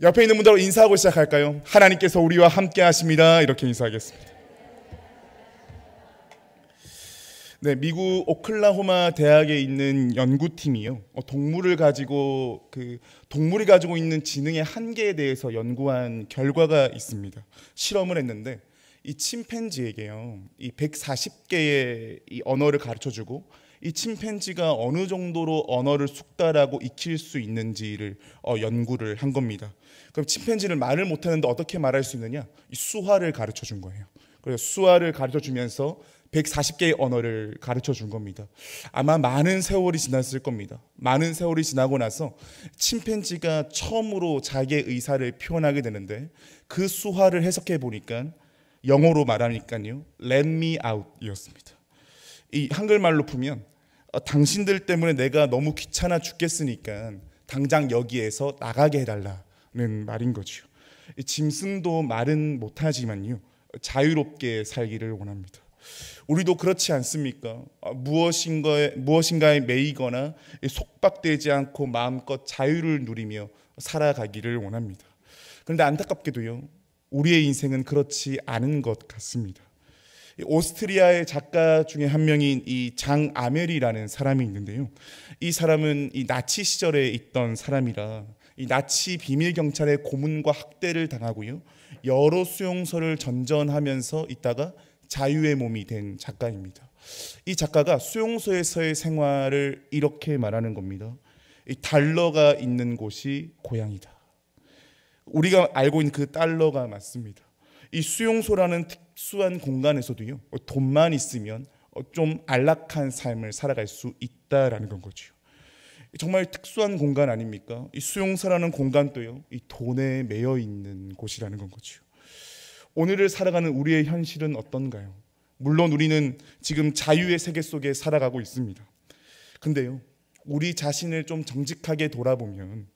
옆에 있는 분들하고 인사하고 시작할까요? 하나님께서 우리와 함께 하십니다. 이렇게 인사하겠습니다. 네, 미국 오클라호마 대학에 있는 연구팀이요. 동물이 가지고 있는 지능의 한계에 대해서 연구한 결과가 있습니다. 실험을 했는데 이 침팬지에게요, 이 140개의 이 언어를 가르쳐주고 이 침팬지가 어느 정도로 언어를 숙달하고 익힐 수 있는지를 연구를 한 겁니다. 그럼 침팬지를 말을 못하는데 어떻게 말할 수 있느냐? 이 수화를 가르쳐 준 거예요. 그래서 수화를 가르쳐 주면서 140개의 언어를 가르쳐 준 겁니다. 아마 많은 세월이 지났을 겁니다. 많은 세월이 지나고 나서 침팬지가 처음으로 자기의 의사를 표현하게 되는데 그 수화를 해석해 보니까 영어로 말하니까요, Let me out 이었습니다. 이 한글말로 풀면 당신들 때문에 내가 너무 귀찮아 죽겠으니까 당장 여기에서 나가게 해달라는 말인 거죠. 짐승도 말은 못하지만요, 자유롭게 살기를 원합니다. 우리도 그렇지 않습니까? 무엇인가에 매이거나 속박되지 않고 마음껏 자유를 누리며 살아가기를 원합니다. 그런데 안타깝게도요, 우리의 인생은 그렇지 않은 것 같습니다. 오스트리아의 작가 중에 한 명인 이 장 아멜이라는 사람이 있는데요. 이 사람은 이 나치 시절에 있던 사람이라 이 나치 비밀 경찰의 고문과 학대를 당하고요, 여러 수용소를 전전하면서 있다가 자유의 몸이 된 작가입니다. 이 작가가 수용소에서의 생활을 이렇게 말하는 겁니다. 이 달러가 있는 곳이 고향이다. 우리가 알고 있는 그 달러가 맞습니다. 이 수용소라는 특수한 공간에서도요, 돈만 있으면 좀 안락한 삶을 살아갈 수 있다라는 건 거죠. 정말 특수한 공간 아닙니까? 이 수용소라는 공간도요, 이 돈에 매여 있는 곳이라는 건 거죠. 오늘을 살아가는 우리의 현실은 어떤가요? 물론 우리는 지금 자유의 세계 속에 살아가고 있습니다. 근데요, 우리 자신을 좀 정직하게 돌아보면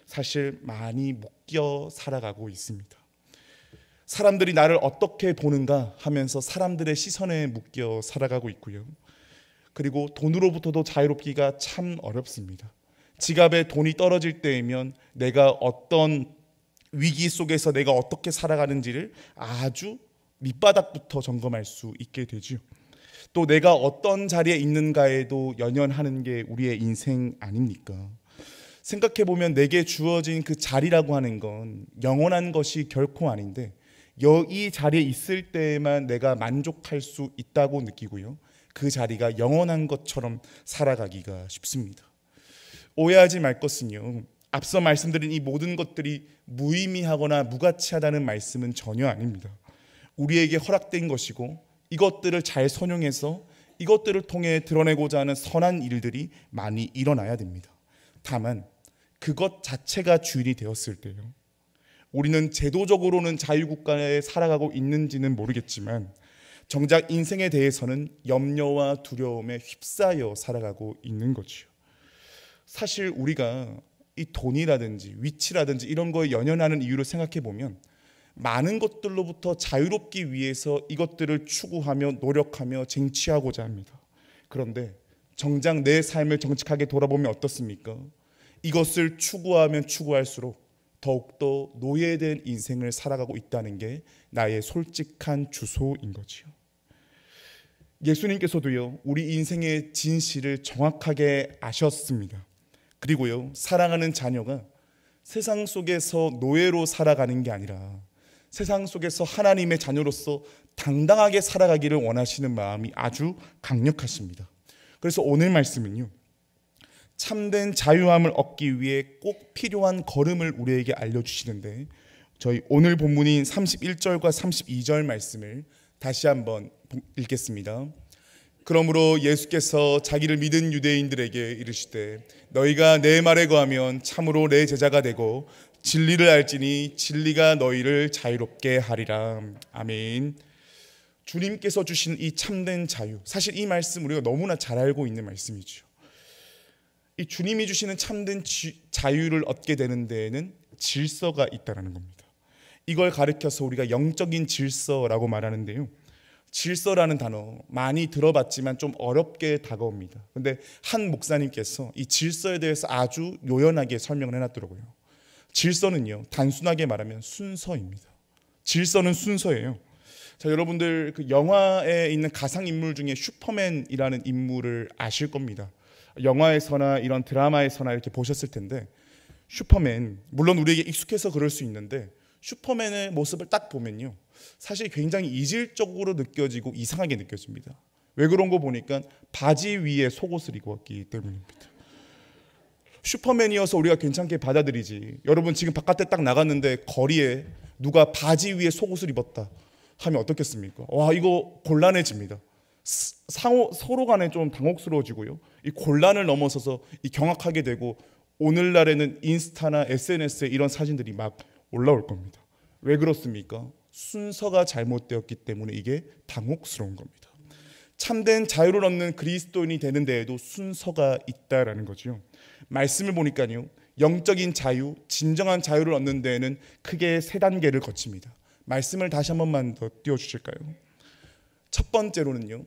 사실 많이 묶여 살아가고 있습니다. 사람들이 나를 어떻게 보는가 하면서 사람들의 시선에 묶여 살아가고 있고요. 그리고 돈으로부터도 자유롭기가 참 어렵습니다. 지갑에 돈이 떨어질 때이면 내가 어떤 위기 속에서 내가 어떻게 살아가는지를 아주 밑바닥부터 점검할 수 있게 되죠. 또 내가 어떤 자리에 있는가에도 연연하는 게 우리의 인생 아닙니까? 생각해보면 내게 주어진 그 자리라고 하는 건 영원한 것이 결코 아닌데 이 자리에 있을 때에만 내가 만족할 수 있다고 느끼고요, 그 자리가 영원한 것처럼 살아가기가 쉽습니다. 오해하지 말 것은요, 앞서 말씀드린 이 모든 것들이 무의미하거나 무가치하다는 말씀은 전혀 아닙니다. 우리에게 허락된 것이고 이것들을 잘 선용해서 이것들을 통해 드러내고자 하는 선한 일들이 많이 일어나야 됩니다. 다만 그것 자체가 주인이 되었을 때요, 우리는 제도적으로는 자유국가에 살아가고 있는지는 모르겠지만 정작 인생에 대해서는 염려와 두려움에 휩싸여 살아가고 있는 거죠. 사실 우리가 이 돈이라든지 위치라든지 이런 거에 연연하는 이유를 생각해 보면 많은 것들로부터 자유롭기 위해서 이것들을 추구하며 노력하며 쟁취하고자 합니다. 그런데 정작 내 삶을 정직하게 돌아보면 어떻습니까? 이것을 추구하면 추구할수록 더욱더 노예된 인생을 살아가고 있다는 게 나의 솔직한 주소인 거지요. 예수님께서도요, 우리 인생의 진실을 정확하게 아셨습니다. 그리고요, 사랑하는 자녀가 세상 속에서 노예로 살아가는 게 아니라 세상 속에서 하나님의 자녀로서 당당하게 살아가기를 원하시는 마음이 아주 강력하십니다. 그래서 오늘 말씀은요, 참된 자유함을 얻기 위해 꼭 필요한 걸음을 우리에게 알려주시는데 저희 오늘 본문인 31절과 32절 말씀을 다시 한번 읽겠습니다. 그러므로 예수께서 자기를 믿은 유대인들에게 이르시되 너희가 내 말에 거하면 참으로 내 제자가 되고 진리를 알지니 진리가 너희를 자유롭게 하리라. 아멘. 주님께서 주신 이 참된 자유, 사실 이 말씀 우리가 너무나 잘 알고 있는 말씀이죠. 이 주님이 주시는 참된 자유를 얻게 되는 데에는 질서가 있다는 겁니다. 이걸 가리켜서 우리가 영적인 질서라고 말하는데요, 질서라는 단어 많이 들어봤지만 좀 어렵게 다가옵니다. 그런데 한 목사님께서 이 질서에 대해서 아주 요연하게 설명을 해놨더라고요. 질서는요, 단순하게 말하면 순서입니다. 질서는 순서예요. 자, 여러분들 그 영화에 있는 가상 인물 중에 슈퍼맨이라는 인물을 아실 겁니다. 영화에서나 이런 드라마에서나 이렇게 보셨을 텐데, 슈퍼맨, 물론 우리에게 익숙해서 그럴 수 있는데 슈퍼맨의 모습을 딱 보면요, 사실 굉장히 이질적으로 느껴지고 이상하게 느껴집니다. 왜 그런 거 보니까 바지 위에 속옷을 입었기 때문입니다. 슈퍼맨이어서 우리가 괜찮게 받아들이지, 여러분 지금 바깥에 딱 나갔는데 거리에 누가 바지 위에 속옷을 입었다 하면 어떻겠습니까? 와, 이거 곤란해집니다. 서로 간에 좀 당혹스러워지고요, 이 곤란을 넘어서서 이 경악하게 되고, 오늘날에는 인스타나 SNS에 이런 사진들이 막 올라올 겁니다. 왜 그렇습니까? 순서가 잘못되었기 때문에 이게 당혹스러운 겁니다. 참된 자유를 얻는 그리스도인이 되는 데에도 순서가 있다라는 거죠. 말씀을 보니까요, 영적인 자유, 진정한 자유를 얻는 데에는 크게 3단계를 거칩니다. 말씀을 다시 한 번만 더 띄워주실까요? 첫 번째로는요,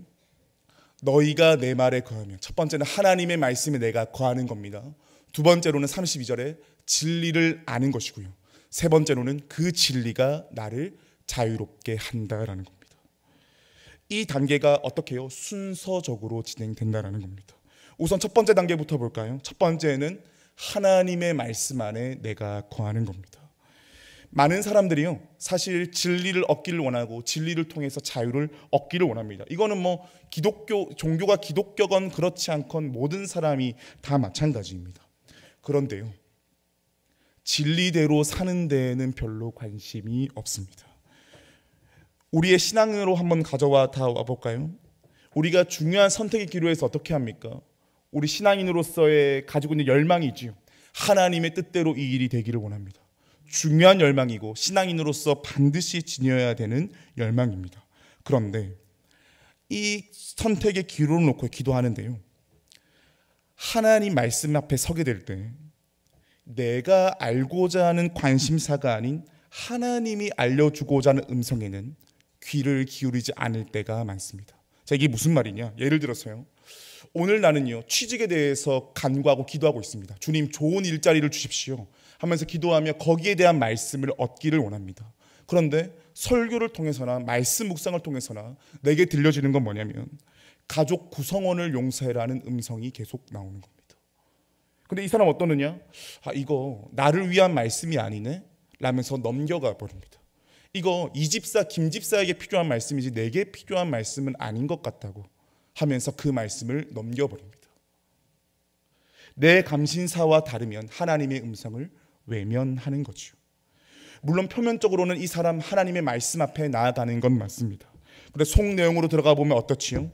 너희가 내 말에 거하면, 첫 번째는 하나님의 말씀에 내가 거하는 겁니다. 두 번째로는 32절에 진리를 아는 것이고요, 세 번째로는 그 진리가 나를 자유롭게 한다라는 겁니다. 이 단계가 어떻게 해요? 순서적으로 진행된다라는 겁니다. 우선 첫 번째 단계부터 볼까요? 첫 번째는 하나님의 말씀 안에 내가 거하는 겁니다. 많은 사람들이요, 사실 진리를 얻기를 원하고 진리를 통해서 자유를 얻기를 원합니다. 이거는 뭐 종교가 기독교건 그렇지 않건 모든 사람이 다 마찬가지입니다. 그런데요, 진리대로 사는 데에는 별로 관심이 없습니다. 우리의 신앙으로 한번 가져와 볼까요? 우리가 중요한 선택의 기로에서 어떻게 합니까? 우리 신앙인으로서의 가지고 있는 열망이지요. 하나님의 뜻대로 이 일이 되기를 원합니다. 중요한 열망이고 신앙인으로서 반드시 지녀야 되는 열망입니다. 그런데 이 선택의 기로를 놓고 기도하는데요, 하나님 말씀 앞에 서게 될 때 내가 알고자 하는 관심사가 아닌 하나님이 알려주고자 하는 음성에는 귀를 기울이지 않을 때가 많습니다. 자, 이게 무슨 말이냐? 예를 들어서요, 오늘 나는요 취직에 대해서 간구하고 기도하고 있습니다. 주님, 좋은 일자리를 주십시오 하면서 기도하며 거기에 대한 말씀을 얻기를 원합니다. 그런데 설교를 통해서나 말씀 묵상을 통해서나 내게 들려지는 건 뭐냐면 가족 구성원을 용서해라는 음성이 계속 나오는 겁니다. 근데 이 사람 어떠느냐? 이거 나를 위한 말씀이 아니네 라면서 넘겨가 버립니다. 이거 이 집사 김 집사에게 필요한 말씀이지 내게 필요한 말씀은 아닌 것 같다고 하면서 그 말씀을 넘겨버립니다. 내 감신사와 다르면 하나님의 음성을 외면하는 거죠. 물론 표면적으로는 이 사람 하나님의 말씀 앞에 나아가는 건 맞습니다. 그런데 속 내용으로 들어가 보면 어떻지요?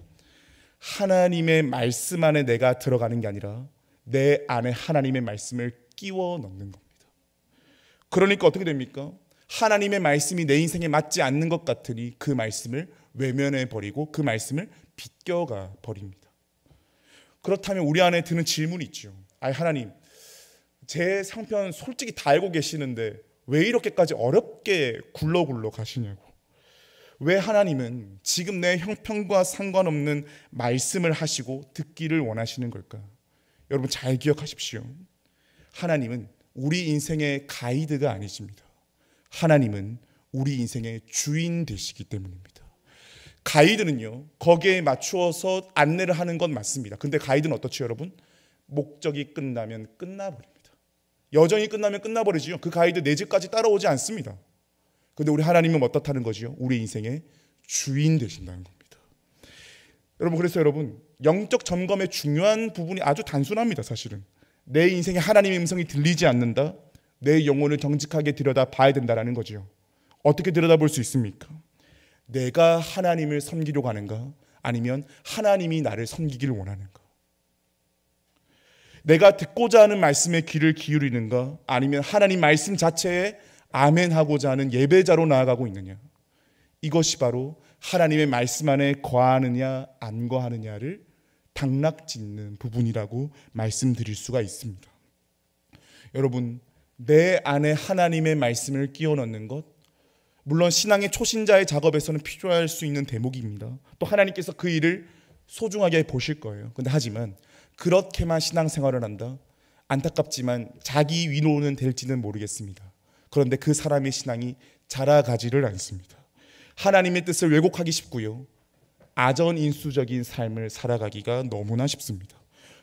하나님의 말씀 안에 내가 들어가는 게 아니라 내 안에 하나님의 말씀을 끼워 넣는 겁니다. 그러니까 어떻게 됩니까? 하나님의 말씀이 내 인생에 맞지 않는 것 같으니 그 말씀을 외면해 버리고 그 말씀을 비껴가 버립니다. 그렇다면 우리 안에 드는 질문이 있죠. 하나님, 제 상편 솔직히 다 알고 계시는데 왜 이렇게까지 어렵게 굴러 가시냐고. 왜 하나님은 지금 내 형편과 상관없는 말씀을 하시고 듣기를 원하시는 걸까? 여러분 잘 기억하십시오. 하나님은 우리 인생의 가이드가 아니십니다. 하나님은 우리 인생의 주인 되시기 때문입니다. 가이드는요, 거기에 맞추어서 안내를 하는 건 맞습니다. 근데 가이드는 어떻죠, 여러분? 목적이 끝나면 끝나버립니다. 여정이 끝나면 끝나버리지요. 그 가이드 내 집까지 따라오지 않습니다. 근데 우리 하나님은 어떻다는 거지요? 우리 인생의 주인 되신다는 겁니다. 여러분, 그래서 여러분, 영적 점검의 중요한 부분이 아주 단순합니다. 사실은 내 인생에 하나님의 음성이 들리지 않는다, 내 영혼을 정직하게 들여다 봐야 된다는 거죠. 어떻게 들여다볼 수 있습니까? 내가 하나님을 섬기려고 하는가, 아니면 하나님이 나를 섬기기를 원하는가? 내가 듣고자 하는 말씀에 귀를 기울이는가, 아니면 하나님 말씀 자체에 아멘하고자 하는 예배자로 나아가고 있느냐? 이것이 바로 하나님의 말씀 안에 거하느냐 안 거하느냐를 당락짓는 부분이라고 말씀드릴 수가 있습니다. 여러분, 내 안에 하나님의 말씀을 끼워 넣는 것, 물론 신앙의 초신자의 작업에서는 필요할 수 있는 대목입니다. 또 하나님께서 그 일을 소중하게 보실 거예요. 근데 하지만 그렇게만 신앙생활을 한다? 안타깝지만 자기 위로는 될지는 모르겠습니다. 그런데 그 사람의 신앙이 자라가지를 않습니다. 하나님의 뜻을 왜곡하기 쉽고요, 아전인수적인 삶을 살아가기가 너무나 쉽습니다.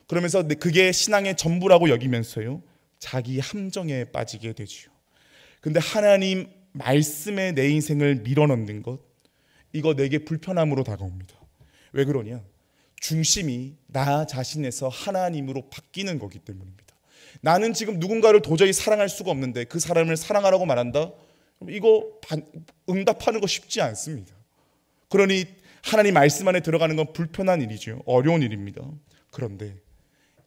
그러면서 그게 신앙의 전부라고 여기면서요, 자기 함정에 빠지게 되지요. 근데 하나님 말씀에 내 인생을 밀어넣는 것, 이거 내게 불편함으로 다가옵니다. 왜 그러냐? 중심이 나 자신에서 하나님으로 바뀌는 거기 때문입니다. 나는 지금 누군가를 도저히 사랑할 수가 없는데 그 사람을 사랑하라고 말한다? 이거 응답하는 거 쉽지 않습니다. 그러니 하나님 말씀 안에 들어가는 건 불편한 일이죠. 어려운 일입니다. 그런데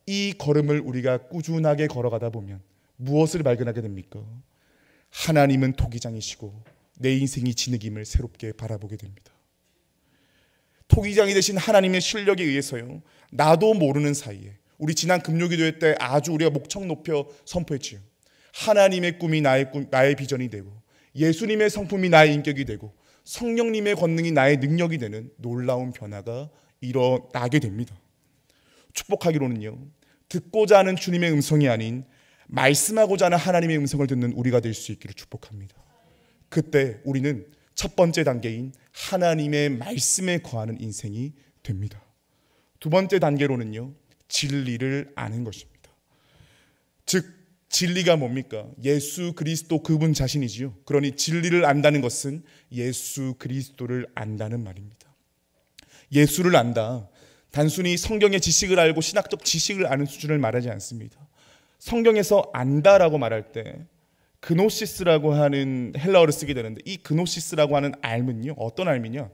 이 걸음을 우리가 꾸준하게 걸어가다 보면 무엇을 발견하게 됩니까? 하나님은 토기장이시고 내 인생이 진흙임을 새롭게 바라보게 됩니다. 토기장이 되신 하나님의 실력에 의해서요, 나도 모르는 사이에 우리 지난 금요기도회 때 아주 우리가 목청 높여 선포했지요. 하나님의 꿈이 나의 비전이 되고, 예수님의 성품이 나의 인격이 되고, 성령님의 권능이 나의 능력이 되는 놀라운 변화가 일어나게 됩니다. 축복하기로는요, 듣고자 하는 주님의 음성이 아닌 말씀하고자 하는 하나님의 음성을 듣는 우리가 될 수 있기를 축복합니다. 그때 우리는 첫 번째 단계인 하나님의 말씀에 거하는 인생이 됩니다. 두 번째 단계로는요, 진리를 아는 것입니다. 즉 진리가 뭡니까? 예수 그리스도 그분 자신이지요. 그러니 진리를 안다는 것은 예수 그리스도를 안다는 말입니다. 예수를 안다, 단순히 성경의 지식을 알고 신학적 지식을 아는 수준을 말하지 않습니다. 성경에서 안다라고 말할 때 그노시스라고 하는 헬라어를 쓰게 되는데, 이 그노시스라고 하는 알면요, 어떤 알면요,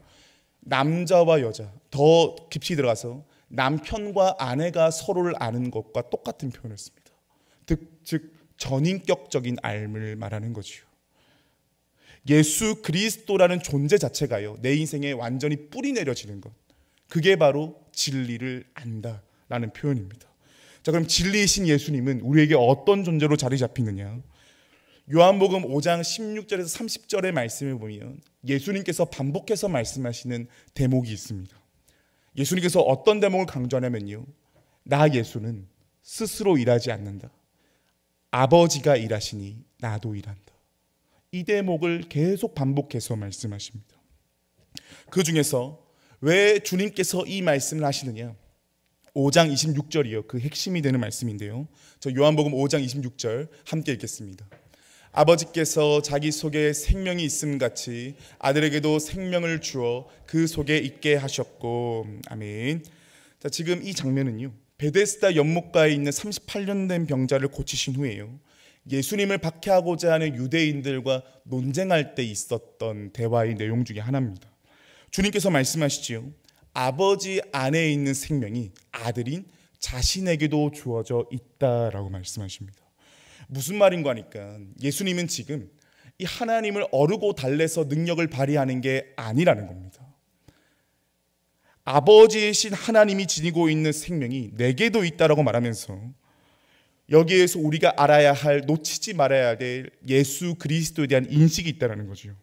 남자와 여자, 더 깊이 들어가서 남편과 아내가 서로를 아는 것과 똑같은 표현을 씁니다. 즉 전인격적인 알을 말하는 거지요. 예수 그리스도라는 존재 자체가요, 내 인생에 완전히 뿌리 내려지는 것, 그게 바로 진리를 안다라는 표현입니다. 자, 그럼 진리이신 예수님은 우리에게 어떤 존재로 자리 잡히느냐? 요한복음 5장 16절에서 30절의 말씀을 보면 예수님께서 반복해서 말씀하시는 대목이 있습니다. 예수님께서 어떤 대목을 강조하냐면요, 나 예수는 스스로 일하지 않는다. 아버지가 일하시니 나도 일한다. 이 대목을 계속 반복해서 말씀하십니다. 그 중에서 왜 주님께서 이 말씀을 하시느냐? 5장 26절이요, 그 핵심이 되는 말씀인데요, 저 요한복음 5장 26절 함께 읽겠습니다. 아버지께서 자기 속에 생명이 있음 같이 아들에게도 생명을 주어 그 속에 있게 하셨고. 아멘. 자, 지금 이 장면은요, 베데스다 연못가에 있는 38년 된 병자를 고치신 후에요, 예수님을 박해하고자 하는 유대인들과 논쟁할 때 있었던 대화의 내용 중에 하나입니다. 주님께서 말씀하시지요, 아버지 안에 있는 생명이 아들인 자신에게도 주어져 있다라고 말씀하십니다. 무슨 말인가 하니까 예수님은 지금 이 하나님을 어르고 달래서 능력을 발휘하는 게 아니라는 겁니다. 아버지이신 하나님이 지니고 있는 생명이 내게도 있다라고 말하면서 여기에서 우리가 알아야 할, 놓치지 말아야 될 예수 그리스도에 대한 인식이 있다는 거죠.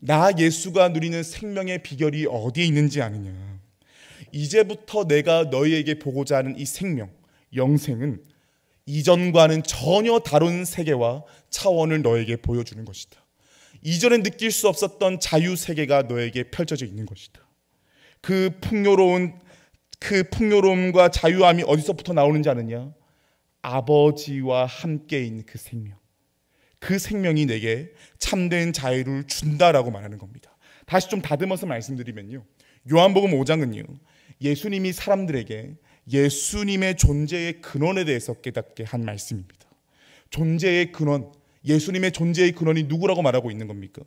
나 예수가 누리는 생명의 비결이 어디에 있는지 아느냐? 이제부터 내가 너희에게 보고자 하는 이 생명, 영생은 이전과는 전혀 다른 세계와 차원을 너에게 보여주는 것이다. 이전에 느낄 수 없었던 자유 세계가 너에게 펼쳐져 있는 것이다. 그 풍요로움과 자유함이 어디서부터 나오는지 아느냐? 아버지와 함께 있는 그 생명, 그 생명이 내게 참된 자유를 준다라고 말하는 겁니다. 다시 좀 다듬어서 말씀드리면요, 요한복음 5장은요, 예수님이 사람들에게 예수님의 존재의 근원에 대해서 깨닫게 한 말씀입니다. 존재의 근원, 예수님의 존재의 근원이 누구라고 말하고 있는 겁니까?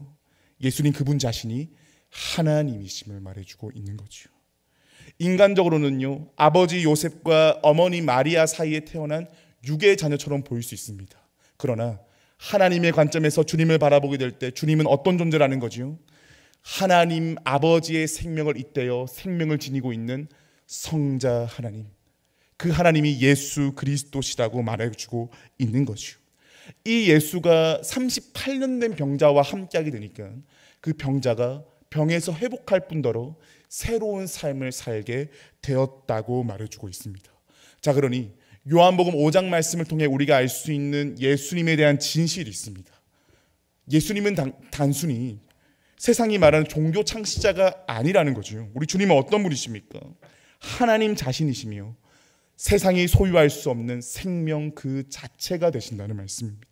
예수님 그분 자신이 하나님이심을 말해주고 있는 거죠. 인간적으로는요, 아버지 요셉과 어머니 마리아 사이에 태어난 육의 자녀처럼 보일 수 있습니다. 그러나 하나님의 관점에서 주님을 바라보게 될 때 주님은 어떤 존재라는 거지요? 하나님 아버지의 생명을 잇대어 생명을 지니고 있는 성자 하나님, 그 하나님이 예수 그리스도시라고 말해주고 있는 것이요. 이 예수가 38년 된 병자와 함께하게 되니까 그 병자가 병에서 회복할 뿐더러 새로운 삶을 살게 되었다고 말해주고 있습니다. 자, 그러니 요한복음 5장 말씀을 통해 우리가 알 수 있는 예수님에 대한 진실이 있습니다. 예수님은 단순히 세상이 말하는 종교 창시자가 아니라는 거죠. 우리 주님은 어떤 분이십니까? 하나님 자신이시며 세상이 소유할 수 없는 생명 그 자체가 되신다는 말씀입니다.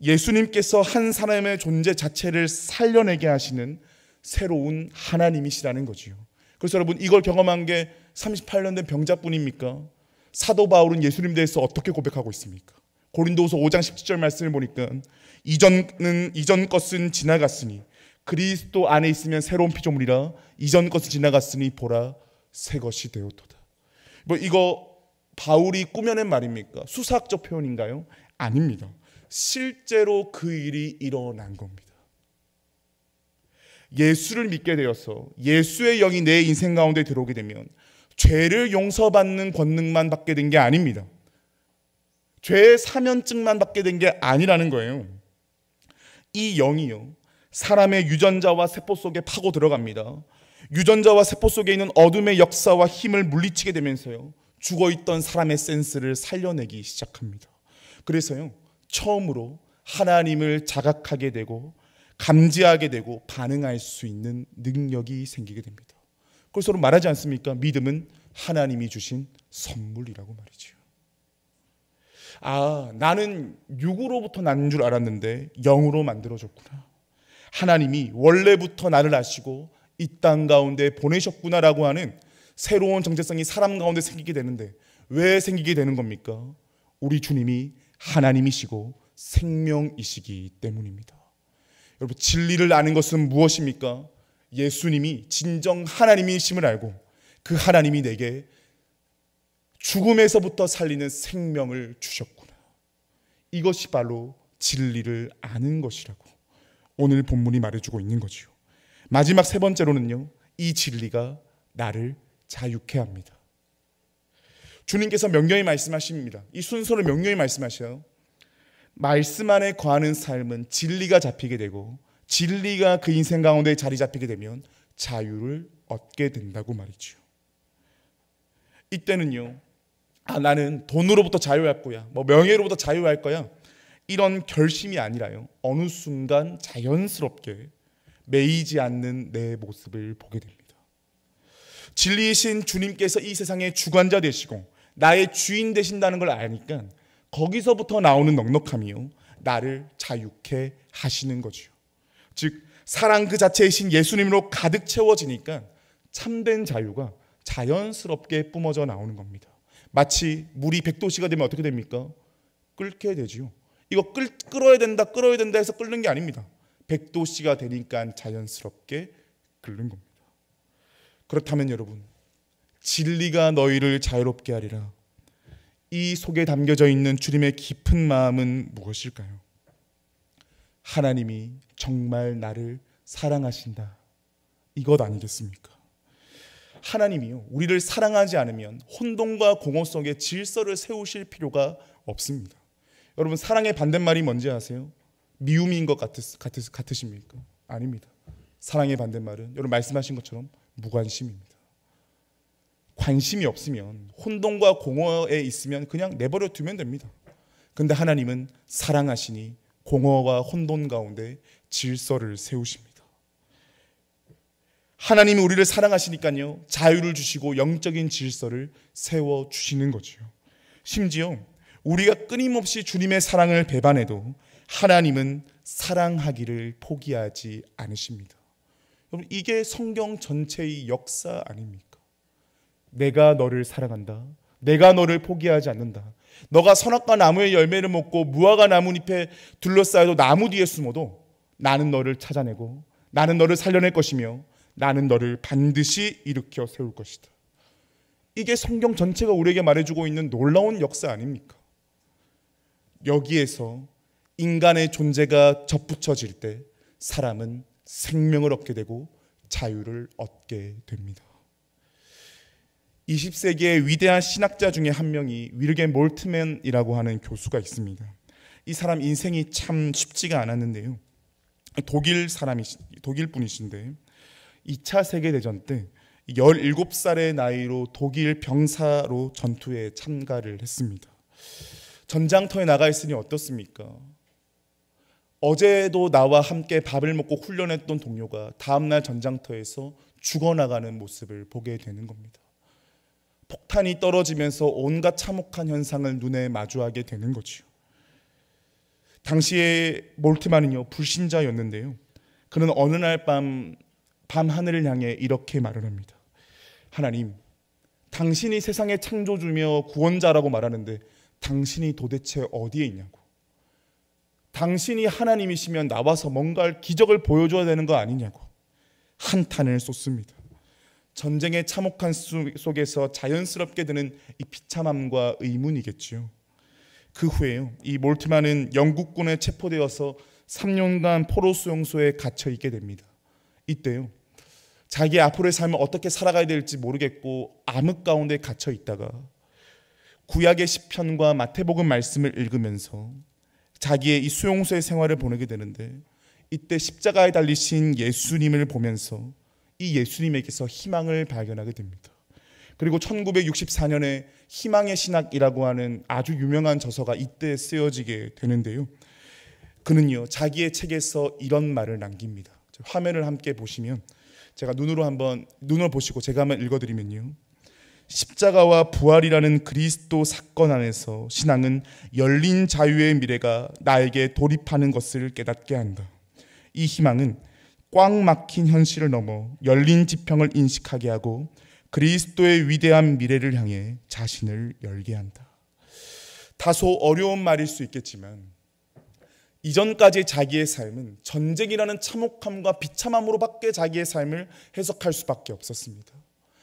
예수님께서 한 사람의 존재 자체를 살려내게 하시는 새로운 하나님이시라는 거지요. 그래서 여러분, 이걸 경험한 게 38년 된 병자뿐입니까? 사도 바울은 예수님에 대해서 어떻게 고백하고 있습니까? 고린도후서 5장 17절 말씀을 보니까 이전 것은 지나갔으니 그리스도 안에 있으면 새로운 피조물이라 이전 것은 지나갔으니 보라 새 것이 되었도다. 뭐 이거 바울이 꾸며낸 말입니까? 수사학적 표현인가요? 아닙니다. 실제로 그 일이 일어난 겁니다. 예수를 믿게 되어서 예수의 영이 내 인생 가운데 들어오게 되면 죄를 용서받는 권능만 받게 된 게 아닙니다. 죄의 사면증만 받게 된 게 아니라는 거예요. 이 영이요, 사람의 유전자와 세포 속에 파고 들어갑니다. 유전자와 세포 속에 있는 어둠의 역사와 힘을 물리치게 되면서요, 죽어있던 사람의 센스를 살려내기 시작합니다. 그래서요, 처음으로 하나님을 자각하게 되고 감지하게 되고 반응할 수 있는 능력이 생기게 됩니다. 그래서 말하지 않습니까? 믿음은 하나님이 주신 선물이라고 말이죠. 아, 나는 육으로부터 난 줄 알았는데 영으로 만들어졌구나. 하나님이 원래부터 나를 아시고 이 땅 가운데 보내셨구나라고 하는 새로운 정체성이 사람 가운데 생기게 되는데, 왜 생기게 되는 겁니까? 우리 주님이 하나님이시고 생명이시기 때문입니다. 여러분, 진리를 아는 것은 무엇입니까? 예수님이 진정 하나님이심을 알고 그 하나님이 내게 죽음에서부터 살리는 생명을 주셨구나. 이것이 바로 진리를 아는 것이라고 오늘 본문이 말해주고 있는 거지요. 마지막 세 번째로는요, 이 진리가 나를 자유케 합니다. 주님께서 명령히 말씀하십니다. 이 순서를 명령히 말씀하셔요. 말씀 안에 거하는 삶은 진리가 잡히게 되고 진리가 그 인생 가운데 자리 잡히게 되면 자유를 얻게 된다고 말이죠. 이때는요, 나는 돈으로부터 자유할 거야, 명예로부터 자유할 거야, 이런 결심이 아니라요, 어느 순간 자연스럽게 매이지 않는 내 모습을 보게 됩니다. 진리이신 주님께서 이 세상의 주관자 되시고 나의 주인 되신다는 걸 아니까 거기서부터 나오는 넉넉함이요, 나를 자유케 하시는 거죠. 즉 사랑 그 자체이신 예수님으로 가득 채워지니까 참된 자유가 자연스럽게 뿜어져 나오는 겁니다. 마치 물이 100도씨가 되면 어떻게 됩니까? 끓게 되지요. 이거 끓어야 된다 해서 끓는 게 아닙니다. 100도씨가 되니까 자연스럽게 끓는 겁니다. 그렇다면 여러분, 진리가 너희를 자유롭게 하리라, 이 속에 담겨져 있는 주님의 깊은 마음은 무엇일까요? 하나님이 정말 나를 사랑하신다, 이것 아니겠습니까? 하나님이요, 우리를 사랑하지 않으면 혼돈과 공허 속에 질서를 세우실 필요가 없습니다. 여러분, 사랑의 반대말이 뭔지 아세요? 미움인 것 같으십니까? 아닙니다. 사랑의 반대말은 여러분 말씀하신 것처럼 무관심입니다. 관심이 없으면, 혼돈과 공허에 있으면 그냥 내버려 두면 됩니다. 그런데 하나님은 사랑하시니 공허와 혼돈 가운데 질서를 세우십니다. 하나님이 우리를 사랑하시니까요, 자유를 주시고 영적인 질서를 세워주시는 거죠. 심지어 우리가 끊임없이 주님의 사랑을 배반해도 하나님은 사랑하기를 포기하지 않으십니다. 여러분, 이게 성경 전체의 역사 아닙니까? 내가 너를 사랑한다, 내가 너를 포기하지 않는다, 너가 선악과 나무의 열매를 먹고 무화과 나뭇잎에 둘러싸여도 나무 뒤에 숨어도 나는 너를 찾아내고 나는 너를 살려낼 것이며 나는 너를 반드시 일으켜 세울 것이다. 이게 성경 전체가 우리에게 말해주고 있는 놀라운 역사 아닙니까? 여기에서 인간의 존재가 접붙여질 때 사람은 생명을 얻게 되고 자유를 얻게 됩니다. 20세기의 위대한 신학자 중에 한 명이 위르겐 몰트맨이라고 하는 교수가 있습니다. 이 사람 인생이 참 쉽지가 않았는데요, 독일 분이신데 2차 세계대전 때 17살의 나이로 독일 병사로 전투에 참가를 했습니다. 전장터에 나가 있으니 어떻습니까? 어제도 나와 함께 밥을 먹고 훈련했던 동료가 다음날 전장터에서 죽어나가는 모습을 보게 되는 겁니다. 폭탄이 떨어지면서 온갖 참혹한 현상을 눈에 마주하게 되는 거죠. 당시에 몰트만은요, 불신자였는데요. 그는 어느 날 밤 하늘을 향해 이렇게 말을 합니다. 하나님, 당신이 세상의 창조주며 구원자라고 말하는데 당신이 도대체 어디에 있냐고. 당신이 하나님이시면 나와서 뭔가 기적을 보여줘야 되는 거 아니냐고 한탄을 쏟습니다. 전쟁의 참혹한 속에서 자연스럽게 드는 이 비참함과 의문이겠지요. 그 후에요, 이 몰트만은 영국군에 체포되어서 3년간 포로 수용소에 갇혀 있게 됩니다. 이때요, 자기 앞으로의 삶을 어떻게 살아가야 될지 모르겠고 암흑 가운데 갇혀 있다가 구약의 시편과 마태복음 말씀을 읽으면서 자기의 이 수용소의 생활을 보내게 되는데, 이때 십자가에 달리신 예수님을 보면서 이 예수님에게서 희망을 발견하게 됩니다. 그리고 1964년에 희망의 신학이라고 하는 아주 유명한 저서가 이때 쓰여지게 되는데요. 그는요, 자기의 책에서 이런 말을 남깁니다. 화면을 함께 보시면, 제가 눈으로 보시고 제가 한번 읽어드리면요. 십자가와 부활이라는 그리스도 사건 안에서 신앙은 열린 자유의 미래가 나에게 돌입하는 것을 깨닫게 한다. 이 희망은 꽉 막힌 현실을 넘어 열린 지평을 인식하게 하고 그리스도의 위대한 미래를 향해 자신을 열게 한다. 다소 어려운 말일 수 있겠지만 이전까지 자기의 삶은 전쟁이라는 참혹함과 비참함으로밖에 자기의 삶을 해석할 수밖에 없었습니다.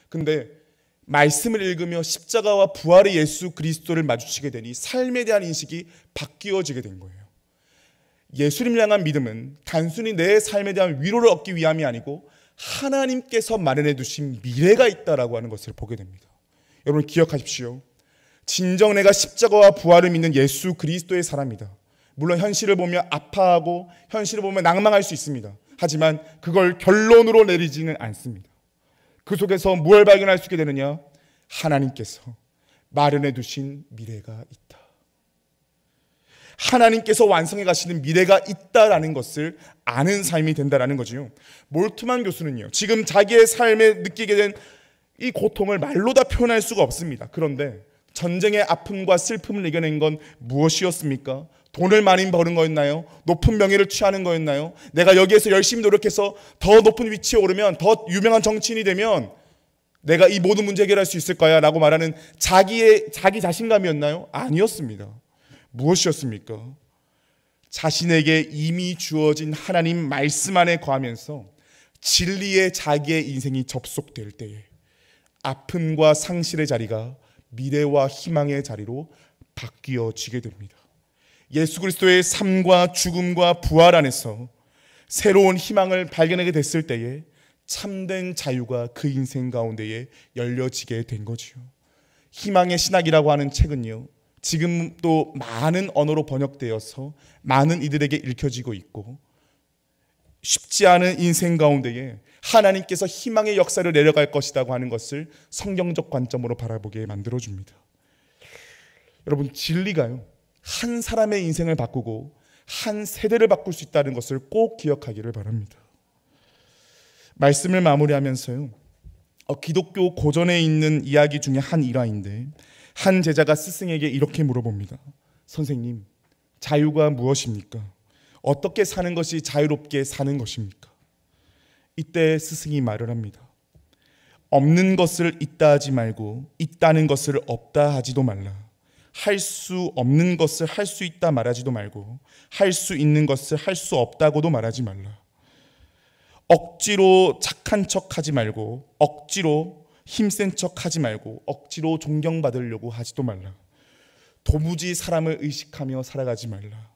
근데 말씀을 읽으며 십자가와 부활의 예수 그리스도를 마주치게 되니 삶에 대한 인식이 바뀌어지게 된 거예요. 예수님을 향한 믿음은 단순히 내 삶에 대한 위로를 얻기 위함이 아니고 하나님께서 마련해 두신 미래가 있다라고 하는 것을 보게 됩니다. 여러분 기억하십시오. 진정 내가 십자가와 부활을 믿는 예수 그리스도의 사람이다. 물론 현실을 보면 아파하고 현실을 보면 낭망할 수 있습니다. 하지만 그걸 결론으로 내리지는 않습니다. 그 속에서 무엇을 발견할 수 있게 되느냐? 하나님께서 마련해 두신 미래가 있다. 하나님께서 완성해 가시는 미래가 있다라는 것을 아는 삶이 된다라는 거지요. 몰트만 교수는요, 지금 자기의 삶에 느끼게 된 이 고통을 말로 다 표현할 수가 없습니다. 그런데 전쟁의 아픔과 슬픔을 이겨낸 건 무엇이었습니까? 돈을 많이 버는 거였나요? 높은 명예를 취하는 거였나요? 내가 여기에서 열심히 노력해서 더 높은 위치에 오르면, 더 유명한 정치인이 되면 내가 이 모든 문제 해결할 수 있을 거야 라고 말하는 자기 자신감이었나요? 아니었습니다. 무엇이었습니까? 자신에게 이미 주어진 하나님 말씀 안에 거하면서 진리에 자기의 인생이 접속될 때에 아픔과 상실의 자리가 미래와 희망의 자리로 바뀌어지게 됩니다. 예수 그리스도의 삶과 죽음과 부활 안에서 새로운 희망을 발견하게 됐을 때에 참된 자유가 그 인생 가운데에 열려지게 된 거지요. 희망의 신학이라고 하는 책은요, 지금 또 많은 언어로 번역되어서 많은 이들에게 읽혀지고 있고, 쉽지 않은 인생 가운데에 하나님께서 희망의 역사를 내려갈 것이라고 하는 것을 성경적 관점으로 바라보게 만들어줍니다. 여러분, 진리가요, 한 사람의 인생을 바꾸고 한 세대를 바꿀 수 있다는 것을 꼭 기억하기를 바랍니다. 말씀을 마무리하면서요, 기독교 고전에 있는 이야기 중에 한 일화인데, 한 제자가 스승에게 이렇게 물어봅니다. 선생님, 자유가 무엇입니까? 어떻게 사는 것이 자유롭게 사는 것입니까? 이때 스승이 말을 합니다. 없는 것을 있다 하지 말고 있다는 것을 없다 하지도 말라. 할 수 없는 것을 할 수 있다 말하지도 말고 할 수 있는 것을 할 수 없다고도 말하지 말라. 억지로 착한 척 하지 말고 억지로 힘센 척 하지 말고 억지로 존경받으려고 하지도 말라. 도무지 사람을 의식하며 살아가지 말라.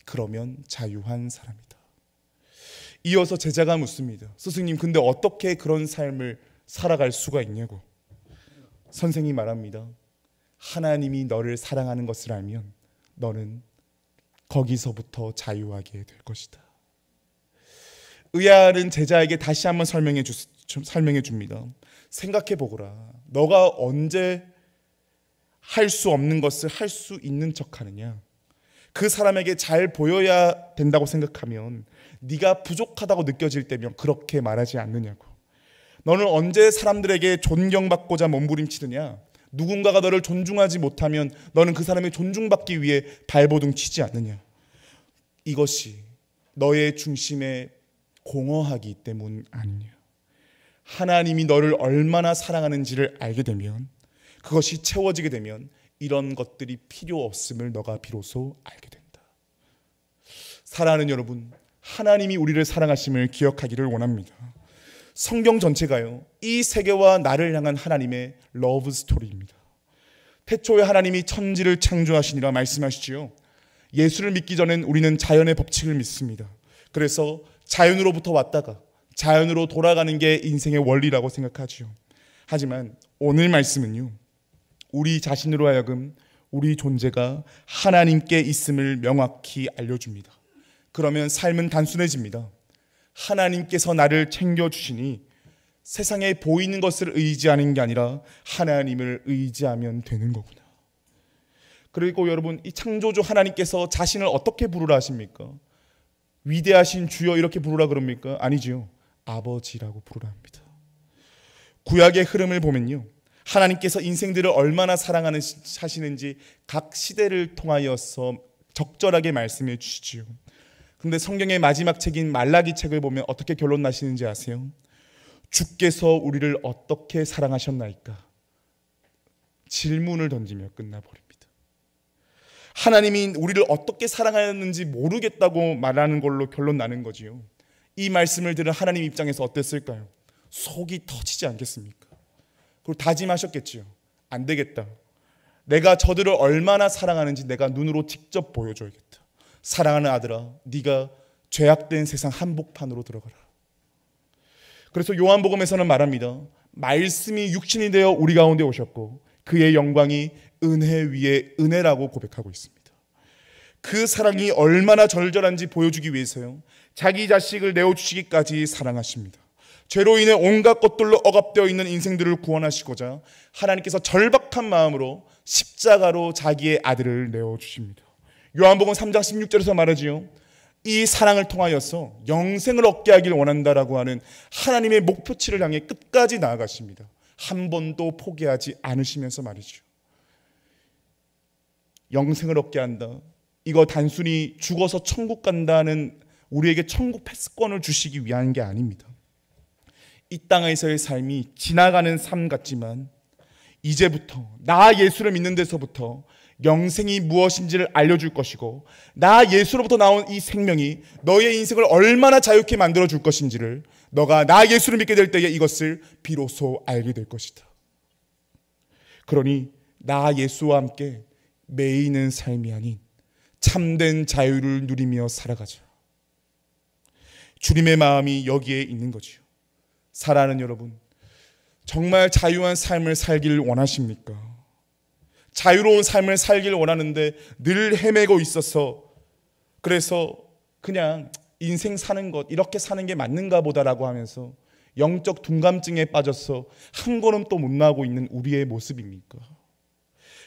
그러면 자유한 사람이다. 이어서 제자가 묻습니다. 스승님, 근데 어떻게 그런 삶을 살아갈 수가 있냐고. 선생이 말합니다. 하나님이 너를 사랑하는 것을 알면 너는 거기서부터 자유하게 될 것이다. 의아한 제자에게 다시 한번 설명해 줍니다. 생각해 보거라. 너가 언제 할 수 없는 것을 할 수 있는 척하느냐? 그 사람에게 잘 보여야 된다고 생각하면 네가 부족하다고 느껴질 때면 그렇게 말하지 않느냐고. 너는 언제 사람들에게 존경받고자 몸부림치느냐? 누군가가 너를 존중하지 못하면 너는 그 사람의 존중받기 위해 발버둥 치지 않느냐? 이것이 너의 중심에 공허하기 때문 아니냐? 하나님이 너를 얼마나 사랑하는지를 알게 되면, 그것이 채워지게 되면 이런 것들이 필요 없음을 너가 비로소 알게 된다. 사랑하는 여러분, 하나님이 우리를 사랑하심을 기억하기를 원합니다. 성경 전체가요, 이 세계와 나를 향한 하나님의 러브 스토리입니다. 태초에 하나님이 천지를 창조하시니라 말씀하시지요. 예수를 믿기 전엔 우리는 자연의 법칙을 믿습니다. 그래서 자연으로부터 왔다가 자연으로 돌아가는 게 인생의 원리라고 생각하지요. 하지만 오늘 말씀은요, 우리 자신으로 하여금 우리 존재가 하나님께 있음을 명확히 알려줍니다. 그러면 삶은 단순해집니다. 하나님께서 나를 챙겨주시니 세상에 보이는 것을 의지하는 게 아니라 하나님을 의지하면 되는 거구나. 그리고 여러분, 이 창조주 하나님께서 자신을 어떻게 부르라 하십니까? 위대하신 주여 이렇게 부르라 그럽니까? 아니지요. 아버지라고 부르라 합니다. 구약의 흐름을 보면요, 하나님께서 인생들을 얼마나 사랑하시는지 각 시대를 통하여서 적절하게 말씀해 주시지요. 그런데 성경의 마지막 책인 말라기 책을 보면 어떻게 결론 나시는지 아세요? 주께서 우리를 어떻게 사랑하셨나이까? 질문을 던지며 끝나버립니다. 하나님이 우리를 어떻게 사랑하였는지 모르겠다고 말하는 걸로 결론 나는 거지요. 이 말씀을 들은 하나님 입장에서 어땠을까요? 속이 터지지 않겠습니까? 그리고 다짐하셨겠지요. 안 되겠다. 내가 저들을 얼마나 사랑하는지 내가 눈으로 직접 보여줘야겠다. 사랑하는 아들아, 네가 죄악된 세상 한복판으로 들어가라. 그래서 요한복음에서는 말합니다. 말씀이 육신이 되어 우리 가운데 오셨고 그의 영광이 은혜 위에 은혜라고 고백하고 있습니다. 그 사랑이 얼마나 절절한지 보여주기 위해서요, 자기 자식을 내어주시기까지 사랑하십니다. 죄로 인해 온갖 것들로 억압되어 있는 인생들을 구원하시고자 하나님께서 절박한 마음으로 십자가로 자기의 아들을 내어주십니다. 요한복음 3장 16절에서 말하지요. 이 사랑을 통하여서 영생을 얻게 하길 원한다라고 하는 하나님의 목표치를 향해 끝까지 나아가십니다. 한 번도 포기하지 않으시면서 말이죠. 영생을 얻게 한다. 이거 단순히 죽어서 천국 간다는 우리에게 천국 패스권을 주시기 위한 게 아닙니다. 이 땅에서의 삶이 지나가는 삶 같지만 이제부터 나 예수를 믿는 데서부터 영생이 무엇인지를 알려줄 것이고, 나 예수로부터 나온 이 생명이 너의 인생을 얼마나 자유케 만들어줄 것인지를 너가 나 예수를 믿게 될 때에 이것을 비로소 알게 될 것이다. 그러니 나 예수와 함께 매이는 삶이 아닌 참된 자유를 누리며 살아가자. 주님의 마음이 여기에 있는 거지요. 사랑하는 여러분, 정말 자유한 삶을 살기를 원하십니까? 자유로운 삶을 살기를 원하는데 늘 헤매고 있어서, 그래서 그냥 인생 사는 것 이렇게 사는 게 맞는가 보다라고 하면서 영적 둔감증에 빠져서 한 걸음 또 못 나가고 있는 우리의 모습입니까?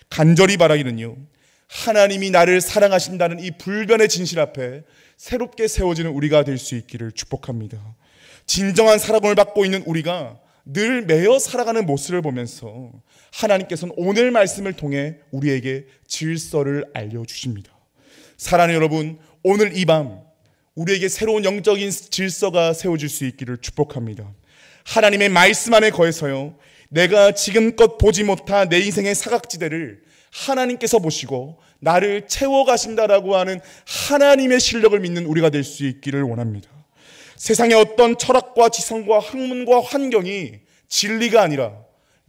간절히 바라기는요, 하나님이 나를 사랑하신다는 이 불변의 진실 앞에 새롭게 세워지는 우리가 될 수 있기를 축복합니다. 진정한 사랑을 받고 있는 우리가 늘 매여 살아가는 모습을 보면서 하나님께서는 오늘 말씀을 통해 우리에게 질서를 알려주십니다. 사랑하는 여러분, 오늘 이 밤 우리에게 새로운 영적인 질서가 세워질 수 있기를 축복합니다. 하나님의 말씀 안에 거해서요, 내가 지금껏 보지 못한 내 인생의 사각지대를 하나님께서 보시고 나를 채워가신다라고 하는 하나님의 실력을 믿는 우리가 될 수 있기를 원합니다. 세상의 어떤 철학과 지성과 학문과 환경이 진리가 아니라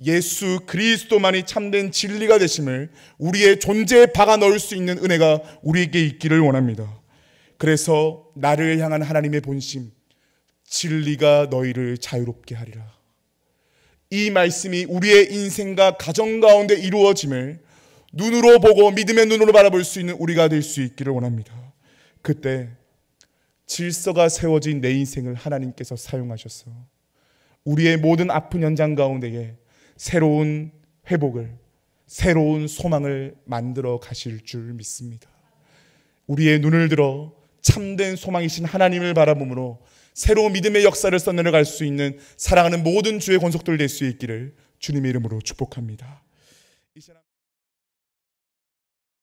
예수 그리스도만이 참된 진리가 되심을 우리의 존재에 박아 넣을 수 있는 은혜가 우리에게 있기를 원합니다. 그래서 나를 향한 하나님의 본심, 진리가 너희를 자유롭게 하리라. 이 말씀이 우리의 인생과 가정 가운데 이루어짐을 눈으로 보고 믿음의 눈으로 바라볼 수 있는 우리가 될 수 있기를 원합니다. 그때 질서가 세워진 내 인생을 하나님께서 사용하셔서 우리의 모든 아픈 현장 가운데에 새로운 회복을, 새로운 소망을 만들어 가실 줄 믿습니다. 우리의 눈을 들어 참된 소망이신 하나님을 바라보므로 새로운 믿음의 역사를 써내려갈 수 있는 사랑하는 모든 주의 권속들 될 수 있기를 주님의 이름으로 축복합니다.